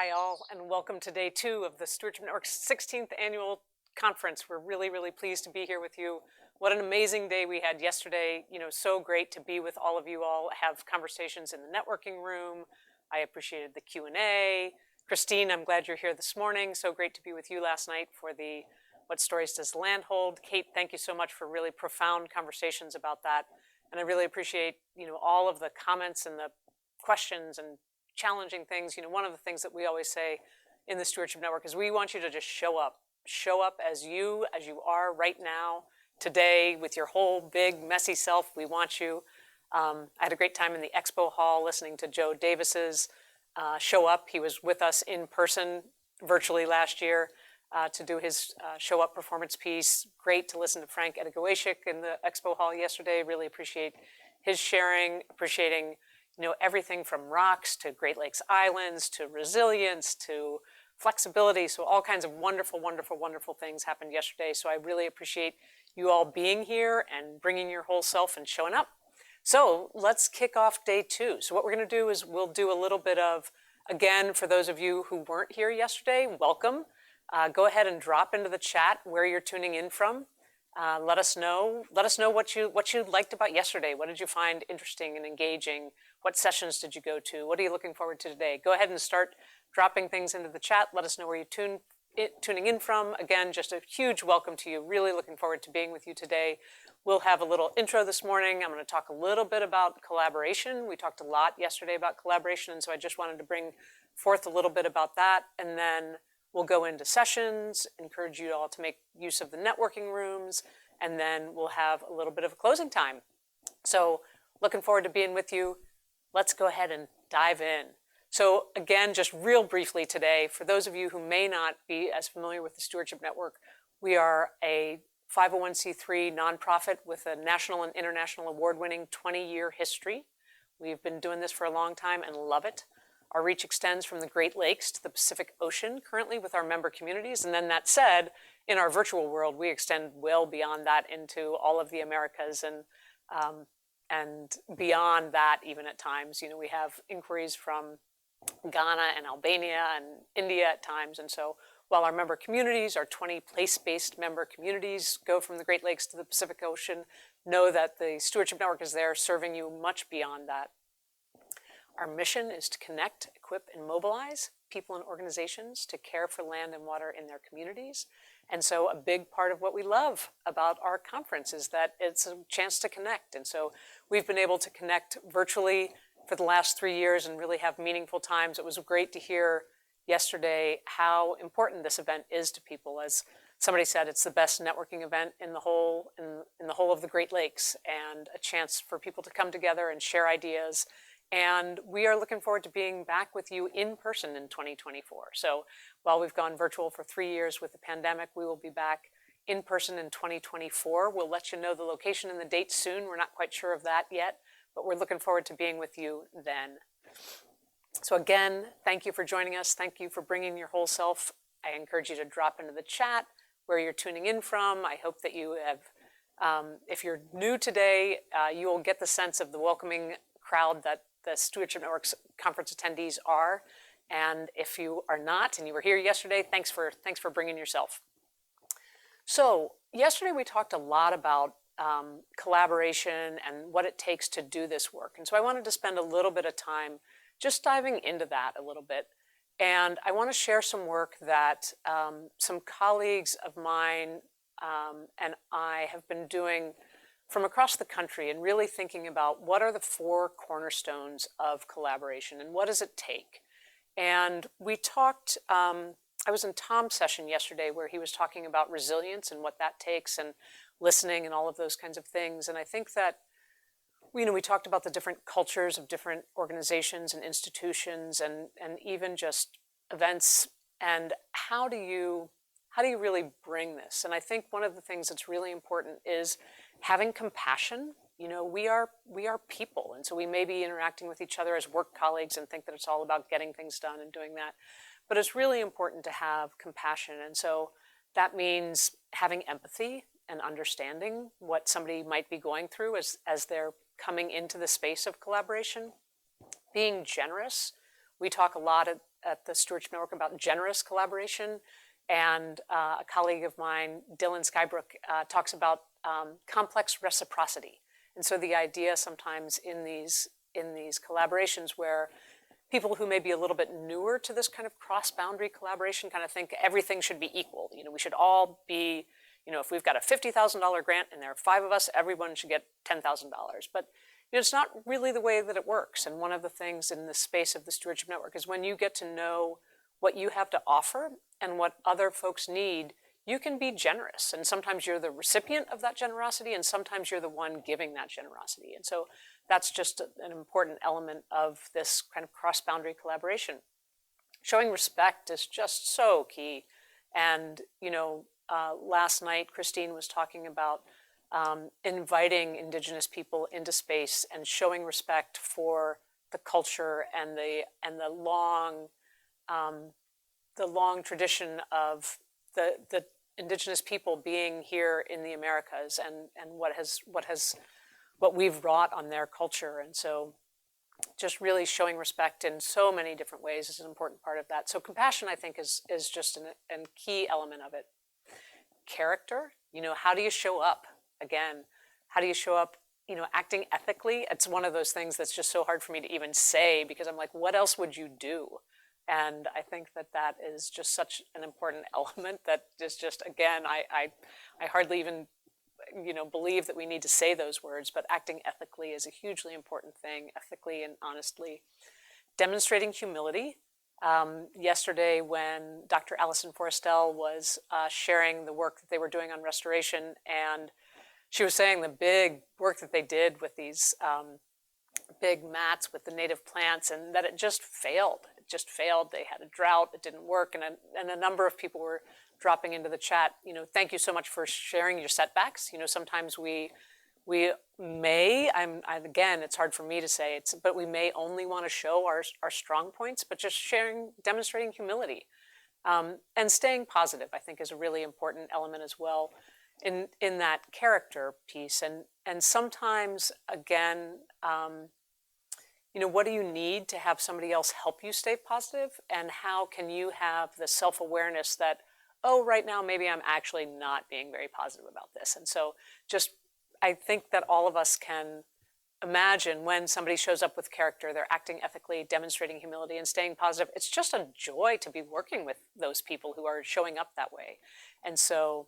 Hi all, and welcome to day 2 of the Stewardship Network's 16th annual conference. We're really, really pleased to be here with you. What an amazing day we had yesterday. So great to be with all of you all, have conversations in the networking room. I appreciated the Q&A. Christine, I'm glad you're here this morning. So great to be with you last night for the What Stories Does the Land Hold? Kate, thank you so much for really profound conversations about that. And I really appreciate, all of the comments and the questions and challenging things. One of the things that we always say in the Stewardship Network is we want you to just show up as you are right now, today, with your whole big messy self. We want you. I had a great time in the expo hall listening to Joe Davis's Show Up. He was with us in person virtually last year to do his Show Up performance piece. Great to listen to Frank Edegoweshik in the expo hall yesterday. Really appreciate his sharing, appreciating everything from rocks to Great Lakes Islands to resilience to flexibility. So all kinds of wonderful, wonderful, wonderful things happened yesterday. So I really appreciate you all being here and bringing your whole self and showing up. So let's kick off day 2. So what we're going to do is we'll do a little bit of, again, for those of you who weren't here yesterday, welcome. Go ahead and drop into the chat where you're tuning in from. Let us know what you liked about yesterday. What did you find interesting and engaging? What sessions did you go to? What are you looking forward to today? Go ahead and start dropping things into the chat. Let us know where you're tuning in from. Again, just a huge welcome to you. Really looking forward to being with you today. We'll have a little intro this morning. I'm going to talk a little bit about collaboration. We talked a lot yesterday about collaboration, and so I just wanted to bring forth a little bit about that. And then we'll go into sessions, encourage you all to make use of the networking rooms, and then we'll have a little bit of a closing time. So looking forward to being with you. Let's go ahead and dive in. So again, just real briefly today, for those of you who may not be as familiar with the Stewardship Network, we are a 501c3 nonprofit with a national and international award-winning 20-year history. We've been doing this for a long time and love it. Our reach extends from the Great Lakes to the Pacific Ocean, currently with our member communities. And then that said, in our virtual world, we extend well beyond that into all of the Americas and beyond that even at times. We have inquiries from Ghana and Albania and India at times. And so while our member communities, our 20 place-based member communities go from the Great Lakes to the Pacific Ocean, know that the Stewardship Network is there serving you much beyond that. Our mission is to connect, equip, and mobilize people and organizations to care for land and water in their communities. And so a big part of what we love about our conference is that it's a chance to connect. And so we've been able to connect virtually for the last 3 years and really have meaningful times. It was great to hear yesterday how important this event is to people. As somebody said, it's the best networking event in the whole of the Great Lakes, and a chance for people to come together and share ideas. And we are looking forward to being back with you in person in 2024. So while we've gone virtual for 3 years with the pandemic, we will be back in person in 2024. We'll let you know the location and the date soon. We're not quite sure of that yet, but we're looking forward to being with you then. So again, thank you for joining us. Thank you for bringing your whole self. I encourage you to drop into the chat where you're tuning in from. I hope that you have, if you're new today, you will get the sense of the welcoming crowd that the Stewardship Network's conference attendees are. And if you are not and you were here yesterday, thanks for bringing yourself. So yesterday we talked a lot about collaboration and what it takes to do this work. And so I wanted to spend a little bit of time just diving into that a little bit. And I want to share some work that some colleagues of mine and I have been doing from across the country, and really thinking about what are the 4 cornerstones of collaboration and what does it take. And we talked, I was in Tom's session yesterday where he was talking about resilience and what that takes, and listening and all of those kinds of things. And I think that, we talked about the different cultures of different organizations and institutions and even just events, and how do you really bring this? And I think one of the things that's really important is having compassion. We are people, and so we may be interacting with each other as work colleagues and think that it's all about getting things done and doing that. But it's really important to have compassion. And so that means having empathy and understanding what somebody might be going through as they're coming into the space of collaboration. Being generous. We talk a lot at the Stewardship Network about generous collaboration. And a colleague of mine, Dylan Skybrook, talks about complex reciprocity. And so the idea sometimes in these collaborations where people who may be a little bit newer to this kind of cross-boundary collaboration kind of think everything should be equal. We should all be, if we've got a $50,000 grant and there are 5 of us, everyone should get $10,000. But it's not really the way that it works. And one of the things in the space of the Stewardship Network is when you get to know what you have to offer and what other folks need, you can be generous. And sometimes you're the recipient of that generosity, and sometimes you're the one giving that generosity. And so that's just an important element of this kind of cross-boundary collaboration. Showing respect is just so key. And, last night, Christine was talking about inviting Indigenous people into space and showing respect for the culture and the long tradition of the Indigenous people being here in the Americas and what we've wrought on their culture. And so just really showing respect in so many different ways is an important part of that. So compassion, I think, is just a key element of it. Character, how do you show up? Again, how do you show up, acting ethically? It's one of those things that's just so hard for me to even say because I'm like, what else would you do? And I think that is just such an important element that is just, again, I hardly even, believe that we need to say those words, but acting ethically is a hugely important thing, ethically and honestly. Demonstrating humility. Yesterday when Dr. Alison Forrestal was sharing the work that they were doing on restoration, and she was saying the big work that they did with these big mats with the native plants, and that it just failed. It just failed. They had a drought. It didn't work. And a number of people were dropping into the chat, thank you so much for sharing your setbacks. Sometimes we may, again, it's hard for me to say, but we may only want to show our strong points, but just demonstrating humility. And staying positive, I think, is a really important element as well in that character piece. And sometimes, again, what do you need to have somebody else help you stay positive? And how can you have the self-awareness that, oh, right now, maybe I'm actually not being very positive about this. And so I think that all of us can imagine when somebody shows up with character, they're acting ethically, demonstrating humility, and staying positive. It's just a joy to be working with those people who are showing up that way. And so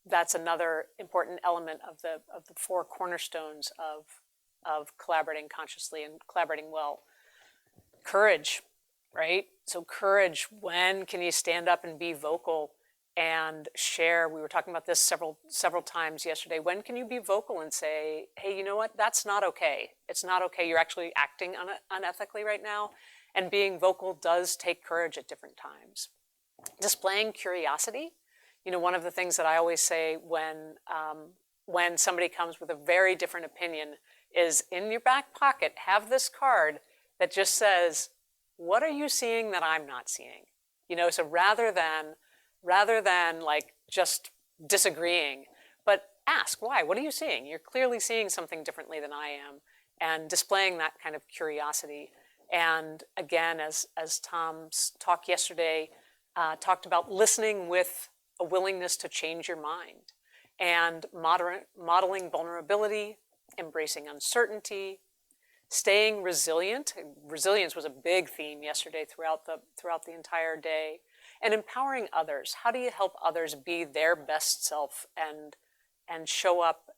that's another important element of the 4 cornerstones of collaborating consciously and collaborating well. Courage, right? So courage, when can you stand up and be vocal and share? We were talking about this several times yesterday. When can you be vocal and say, hey, you know what? That's not okay. It's not okay. You're actually acting unethically right now. And being vocal does take courage at different times. Displaying curiosity. One of the things that I always say when somebody comes with a very different opinion is, in your back pocket, have this card that just says, what are you seeing that I'm not seeing? So rather than like just disagreeing, but ask why. What are you seeing? You're clearly seeing something differently than I am, and displaying that kind of curiosity. And again, as Tom's talk yesterday talked about, listening with a willingness to change your mind, and modeling vulnerability, embracing uncertainty, staying resilient. Resilience was a big theme yesterday throughout the entire day. And empowering others. How do you help others be their best self and show up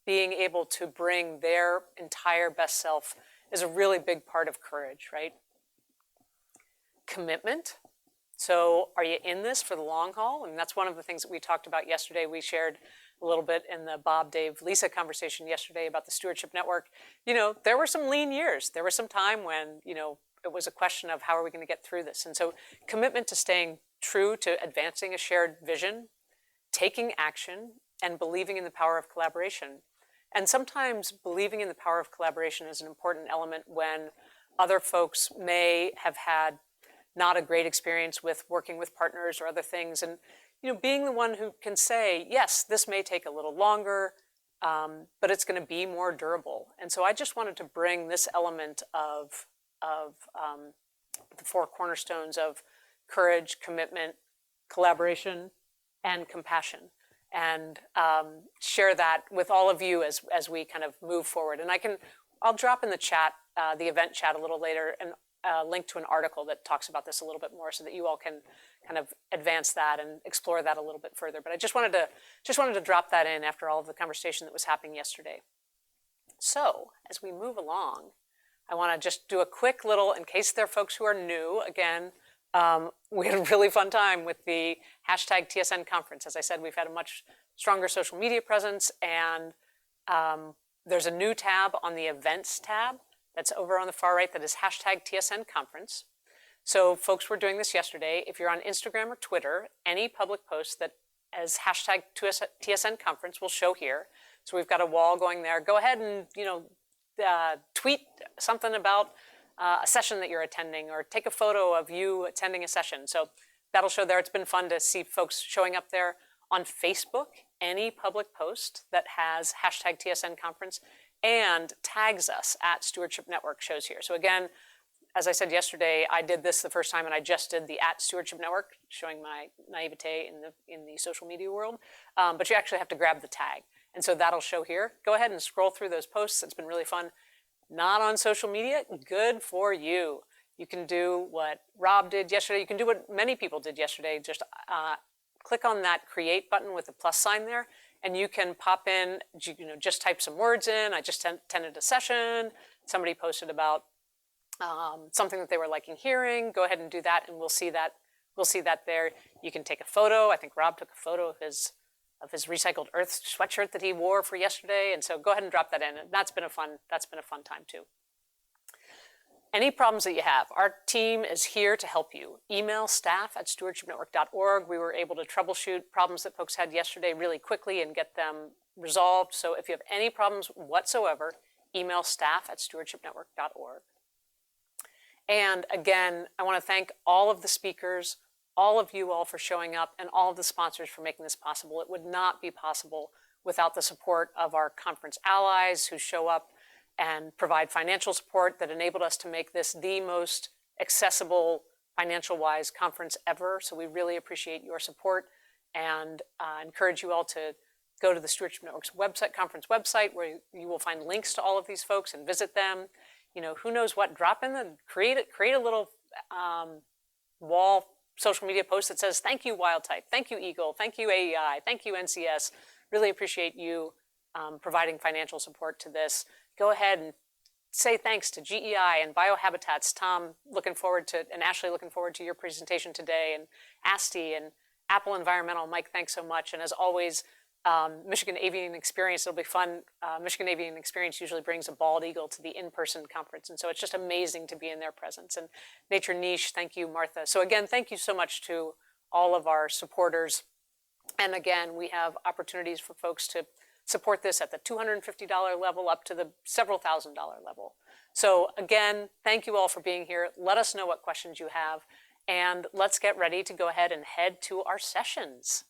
being able to bring their entire best self is a really big part of courage, right? Commitment. So are you in this for the long haul? And that's one of the things that we talked about yesterday. We shared a little bit in the Bob, Dave, Lisa conversation yesterday about the Stewardship Network. There were some lean years. There was some time when, it was a question of how are we going to get through this? And so commitment to staying true to advancing a shared vision, taking action, and believing in the power of collaboration. And sometimes believing in the power of collaboration is an important element when other folks may have had not a great experience with working with partners or other things. And being the one who can say, yes, this may take a little longer, but it's going to be more durable. And so I just wanted to bring this element of of the 4 cornerstones of courage, commitment, collaboration, and compassion, and share that with all of you as we kind of move forward. And I'll drop in the chat, the event chat a little later, and link to an article that talks about this a little bit more, so that you all can kind of advance that and explore that a little bit further. But I just wanted to drop that in after all of the conversation that was happening yesterday. So as we move along, I want to just do a quick little, in case there are folks who are new, again, we had a really fun time with the hashtag TSN conference. As I said, we've had a much stronger social media presence, and there's a new tab on the events tab that's over on the far right that is hashtag TSN conference. So folks were doing this yesterday. If you're on Instagram or Twitter, any public post that as hashtag TSN conference will show here. So we've got a wall going there. Go ahead and, tweet something about a session that you're attending, or take a photo of you attending a session. So that'll show there. It's been fun to see folks showing up there. On Facebook, any public post that has hashtag TSN conference and tags us at Stewardship Network shows here. So again, as I said yesterday, I did this the first time, and I just did the at Stewardship Network, showing my naivete in the social media world. But you actually have to grab the tag. And so that'll show here. Go ahead and scroll through those posts. It's been really fun. Not on social media? Good for you. You can do what Rob did yesterday. You can do what many people did yesterday. Just click on that create button with the plus sign there, and you can pop in, just type some words in. I just attended a session. Somebody posted about something that they were liking hearing. Go ahead and do that, and we'll see that. We'll see that there. You can take a photo. I think Rob took a photo of his recycled earth sweatshirt that he wore for yesterday, and so go ahead and drop that in. And that's been a fun time too. Any problems that you have, our team is here to help you. Email staff@stewardshipnetwork.org. We were able to troubleshoot problems that folks had yesterday really quickly and get them resolved. So if you have any problems whatsoever, email staff@stewardshipnetwork.org. And again, I want to thank all of the speakers, all of you all for showing up, and all of the sponsors for making this possible. It would not be possible without the support of our conference allies who show up and provide financial support that enabled us to make this the most accessible, financial-wise conference ever. So we really appreciate your support, and encourage you all to go to the Stewardship Network's website, conference website, where you will find links to all of these folks and visit them. Who knows what, drop in and create a little wall social media post that says, thank you Wildtype, thank you Eagle, thank you AEI, thank you NCS. Really appreciate you providing financial support to this. Go ahead and say thanks to GEI and Biohabitats. Tom, and Ashley, looking forward to your presentation today, and ASTI and Apple Environmental. Mike, thanks so much. And as always, Michigan Avian Experience, it'll be fun. Michigan Avian Experience usually brings a bald eagle to the in-person conference, and so it's just amazing to be in their presence. And Nature Niche, thank you, Martha. So again, thank you so much to all of our supporters. And again, we have opportunities for folks to support this at the $250 level up to the several $1,000 level. So again, thank you all for being here. Let us know what questions you have, and let's get ready to go ahead and head to our sessions.